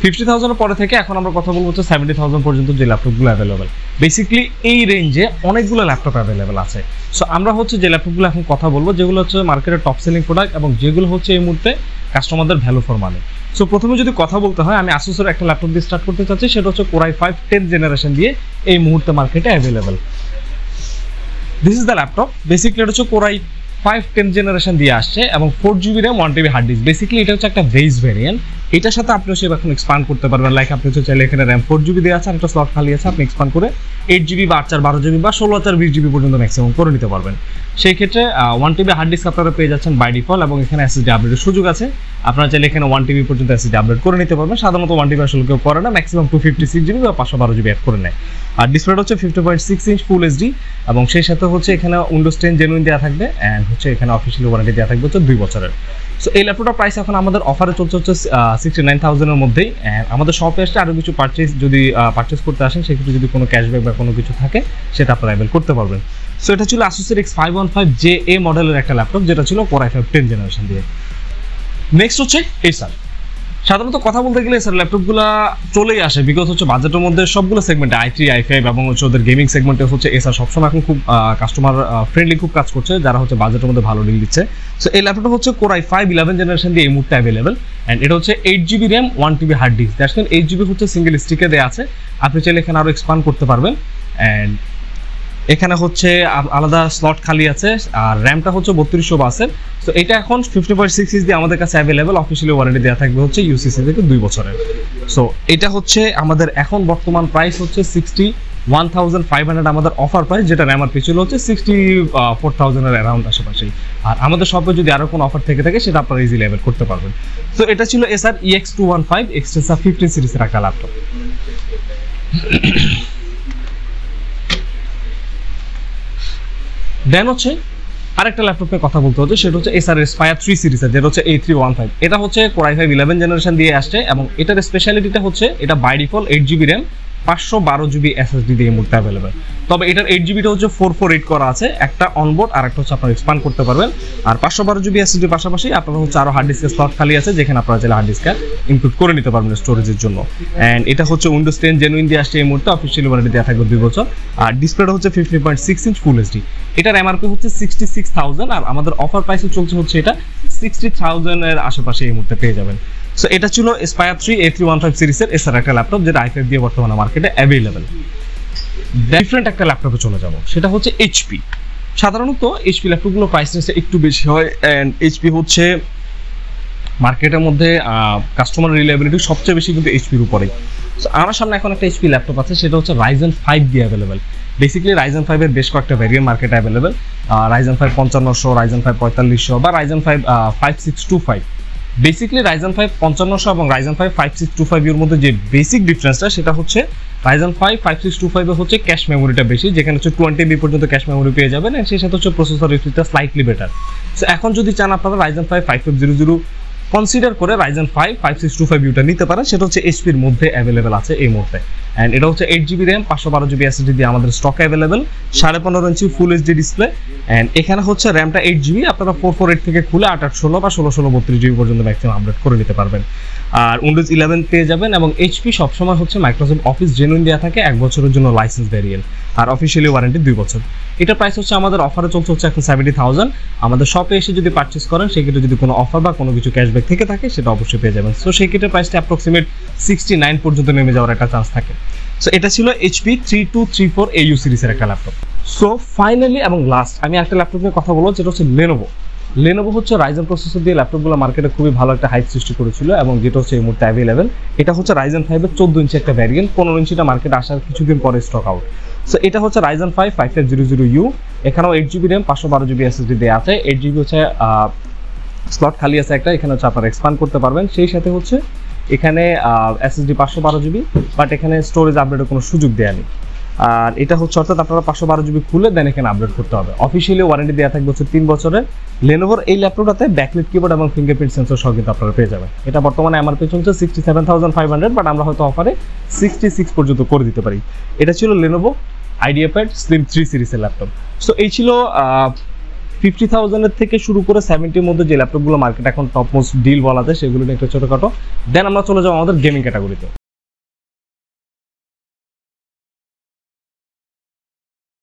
50,000 পরে থেকে এখন আমরা কথা বলবো হচ্ছে 70,000 পর্যন্ত যে ল্যাপটপগুলো অ্যাভেলেবেল। বেসিক্যালি এই রেঞ্জে অনেকগুলো ল্যাপটপ অ্যাভেলেবেল আছে। সো আমরা হচ্ছে যে ল্যাপটপগুলো এখন কথা বলবো যেগুলো হচ্ছে মার্কেটের টপ সেলিং প্রোডাক্ট এবং যেগুলো হচ্ছে এই মুহূর্তে কাস্টমারদের ভ্যালু ফর মানি। সো প্রথমে যদি কথা বলতে হয়, আমি ASUS এর একটা ল্যাপটপ দিয়ে স্টার্ট করতে চাচ্ছি, সেটা হচ্ছে Core i5 10th জেনারেশন দিয়ে এই মুহূর্তে মার্কেটে available. This is the laptop. Basically এটা হচ্ছে Core i5 10th জেনারেশন দিয়ে আসছে এবং 4GB RAM 1TB hard disk. Basically এটা হচ্ছে একটা বেস ভেরিয়েন্ট। এটার সাথে আপনি হচ্ছে এখন এক্সপান্ড করতে পারবেন। লাইক আপনি হচ্ছে চাইলে এখানে RAM 4GB দেওয়া আছে, একটা স্লট খালি আছে, আপনি এক্সপান্ড করে 8GB বা 8/4 12GB বা 16/4 20GB পর্যন্ত ম্যাক্সিমাম করে নিতে পারবেন। সেই ক্ষেত্রে 1TB হার্ড ডিস্ক আপনারা পেয়ে যাচ্ছেন বাই ডিফল্ট এবং এখানে SSD আপডেটের সুযোগ আছে। আপনারা চাইলে এখানে 1TB পর্যন্ত SSD আপডেট করে নিতে পারবেন। সাধারণত 1TB আসলে কেউ করে না, ম্যাক্সিমাম 256GB বা 512GB অ্যাড করে নেয়। আর ডিসপ্লেটা হচ্ছে 50.6 ইঞ্চ ফুল HD এবং সেই সাথে হচ্ছে এখানে উইন্ডোজ 10 জেনুইন দেওয়া থাকবে অ্যান্ড হচ্ছে এখানে অফিসিয়াল ওয়ারেন্টি দেওয়া থাকবে হচ্ছে 2 বছরের। সো এই ল্যাপটপটার প্রাইস এখন আমাদের অফারে চলছে হচ্ছে 69,000 এর মধ্যেই। আমাদের শপে আসলে আরও কিছু পারচেস করতে আসেন, সেক্ষেত্রে যদি কোনো ক্যাশব্যাক বা কোনো কিছু থাকে সেটা আপনারা অ্যাভেল করতে পারবেন। সো এটা ছিল ASUS এর X515JA মডেলের একটা ল্যাপটপ, যেটা ছিল Core i5 10th জেনারেশন দিয়ে। নেক্সট হচ্ছে ACER। সাধারণত কথা বলতে গেলে ACER ল্যাপটপগুলো চলেই আসে, বিকজ হচ্ছে বাজেটের মধ্যে সবগুলো সেগমেন্টে i3 i5 এবং হচ্ছে ওদের গেমিং সেগমেন্টে হচ্ছে ACER সবসময় এখন খুব কাস্টমার ফ্রেন্ডলি খুব কাজ করছে, যারা হচ্ছে বাজেটের মধ্যে ভালো ডিল দিচ্ছে। সো এই ল্যাপটপটা হচ্ছে Core i5 11 জেনারেশন দিয়ে এই মুহূর্তে অ্যাভেলেবেল অ্যান্ড এটা হচ্ছে 8GB RAM 1TB hard disk. দেখেন 8GB হচ্ছে সিঙ্গেল স্টিকে দেওয়া আছে, আপনি চাইলে এখানে আরও এক্সপান্ড করতে পারবেন। অ্যান্ড এখানে হচ্ছে আলাদা স্লট খালি আছে আর র্যামটা হচ্ছে 3200 বাসের। সো এটা এখন 50.6 ইঞ্চ দিয়ে আমাদের কাছে অ্যাভেলেবেল, অফিসিয়ালি ওয়ারেন্টি দেওয়া থাকবে হচ্ছে UCC থেকে 2 বছরের। সো এটা হচ্ছে আমাদের এখন বর্তমান প্রাইস হচ্ছে 61,500 আমাদের অফার প্রাইস, যেটা MRP ছিল হচ্ছে 64,000 এর অ্যারাউন্ড আশেপাশেই। আর আমাদের শপে যদি আরও কোনো অফার থেকে থাকে সেটা আপনারা ইজিলি অ্যাভেল করতে পারবেন। সো এটা ছিল ACER EX215 এক্সটেন্সা 15 সিরিজের একটা ল্যাপটপ। দেন হচ্ছে আরেকটা ল্যাপটপের কথা বলতে হচ্ছে, সেটা হচ্ছে ACER Aspire 3 সিরিজের, যেটা হচ্ছে A315। এটা হচ্ছে Core i5 11 জেনারেশন দিয়ে আসছে এবং এটার স্পেশালিটিটা হচ্ছে এটা by default 8GB RAM 512GB SSD দিয়ে এই মুহূর্তে অ্যাভেলেবেল। তবে এটার 8GBটা হচ্ছে 448 করা আছে, একটা অনবোর্ড আর একটা হচ্ছে আপনারা এক্সপান্ড করতে পারবেন। আর 512GB SSD পাশাপাশি আপনারা হচ্ছে আরও হার্ড ডিস্কের স্লট খালি আছে, যেখানে আপনারা চাইলে হার্ড ডিস্ক ইনক্লুড করে নিতে পারবেন স্টোরেজের জন্য। অ্যান্ড এটা হচ্ছে উইন্ডোজ 10 জেনুইন দিয়ে আসছে এই মুহূর্তে, অফিসিয়ালি ওয়ারেন্টি দেওয়া থাকবে 2 বছর। আর ডিসপ্লেটা হচ্ছে 50.6 ইঞ্চ ফুল HD। এটার MRP হচ্ছে 66,000 আর আমাদের অফার প্রাইসে চলছে হচ্ছে এটা 60,000 এর আশেপাশে এই মুহূর্তে পেয়ে যাবেন। সো এটা ছিল Aspire 3 A315 সিরিজের ACER একটা ল্যাপটপ, যেটা i5 দিয়ে বর্তমানে মার্কেটে অ্যাভেলেবেল। ডিফারেন্ট একটা ল্যাপটপে চলে যাব, সেটা হচ্ছে HP। সাধারণত HP ল্যাপটপগুলো প্রাইস রেঞ্জে একটু বেশি হয় অ্যান্ড HP হচ্ছে মার্কেটের মধ্যে কাস্টমার রিলায়েবিলিটি সবচেয়ে বেশি কিন্তু HP-র উপরেই। সো আমার সামনে এখন একটা HP ল্যাপটপ আছে, সেটা হচ্ছে Ryzen 5 দিয়ে অ্যাভেলেবেল। বেসিক্যালি Ryzen 5 এর বেশ কয়েকটা ভ্যারিয়েন্ট মার্কেটে অ্যাভেলেবেল, Ryzen 5 5500, Ryzen 5 4500 বা Ryzen 5 5625। বেসিক্যালি Ryzen 5 5500 এবং Ryzen 5 5625 এর মধ্যে যে বেসিক ডিফারেন্সটা সেটা হচ্ছে Ryzen 5 5625 এ হচ্ছে ক্যাশ মেমোরিটা বেশি, যেখানে হচ্ছে 20MB পর্যন্ত ক্যাশ মেমোরি পেয়ে যাবেন এবং সেই সাথে হচ্ছে প্রসেসর স্পিডটা স্লাইটলি বেটার। সো এখন যদি চান আপনারা Ryzen 5 5500 কনসিডার করে Ryzen 5 5625 ইউটা নিতে পারেন, সেটা হচ্ছে HP-র মধ্যে অ্যাভেলেবেল আছে এই মুহূর্তে। অ্যান্ড এটা হচ্ছে 8GB RAM 512GB SSD দিয়ে আমাদের stock available, 15.5 inch full HD display. And এখানে হচ্ছে র্যামটা 8GB, আপনারা 448 থেকে খুলে 8/8 বা 16/32GB পর্যন্ত ম্যাক্সিমাম আপডেট করে নিতে পারবেন। আর উইন্ডোজ 11 পেয়ে যাবেন এবং HP সবসময় হচ্ছে মাইক্রোসফট অফিস জেনুইন দেওয়া থাকে 1 বছরের জন্য লাইসেন্স ভ্যারিয়েন্ট আর অফিসিয়ালি ওয়ারেন্টি 2 বছর। এটা প্রাইস হচ্ছে আমাদের অফারে চলছে হচ্ছে এখন 70,000। আমাদের শপে এসে যদি পারচেস করেন সেক্ষেত্রে যদি কোনো অফার বা কোনো কিছু ক্যাশব্যাক থেকে থাকে সেটা অবশ্যই পেয়ে যাবেন। সো সেই ক্ষেত্রে প্রাইসটা অ্যাপ্রক্সিমেট 69 পর্যন্ত নেমে যাওয়ার একটা চান্স থাকে। সো এটা ছিল HP 3234 AU সিরিজের একটা ল্যাপটপ। সো ফাইনালি এবং লাস্ট আমি একটা ল্যাপটপ নিয়ে কথা বলবো, যেটা হচ্ছে Lenovo হচ্ছে Ryzen প্রসেসর দিয়ে ল্যাপটপগুলো মার্কেটে খুবই ভালো একটা হাইপ সৃষ্টি করেছিল এবং যেটা হচ্ছে এই মুহূর্তে অ্যাভেলেবেল। এটা হচ্ছে Ryzen 5 এর 14 ইঞ্চি একটা ভ্যারিয়েন্ট, 15 ইঞ্চিটা মার্কেটে আসার কিছুদিন পরে স্টক আউট। সো এটা হচ্ছে Ryzen 5 5500U, এখানেও 8GB RAM 512GB SSD দেওয়া আছে, 8GB হচ্ছে স্লট খালি আছে একটা, এখানে হচ্ছে আপনারা এক্সপান্ড করতে পারবেন। সেই সাথে হচ্ছে এখানে SSD 512GB, বাট এখানে স্টোরেজ আপডেটের কোনো সুযোগ দেওয়া নেই। আর এটা হচ্ছে অর্থাৎ আপনারা 512GB খুলে দেন এখানে আপডেট করতে হবে। অফিসিয়ালি ওয়ারেন্টি দেওয়া থাকবে হচ্ছে 3 বছরের। Lenovoর এই ল্যাপটপটাতে ব্যাকলাইট কিবোর্ড এবং ফিঙ্গারপ্রিন্ট সেন্সর সহ কিন্তু আপনারা পেয়ে যাবেন। এটা বর্তমানে MRP চলছে 67,500, বাট আমরা হয়তো অফারে 66 পর্যন্ত করে দিতে পারি। এটা ছিল Lenovo IdeaPad Slim 3 সিরিজের ল্যাপটপ। সো এই ছিল 50,000 এর থেকে শুরু করে 70 মধ্যে যে ল্যাপটপগুলো মার্কেট এখন টপ মোস্ট ডিল বলা যায় সেগুলো নিয়ে একটা ছোটখাটো। দেন আমরা চলে যাবো আমাদের গেমিং ক্যাটাগরিতে।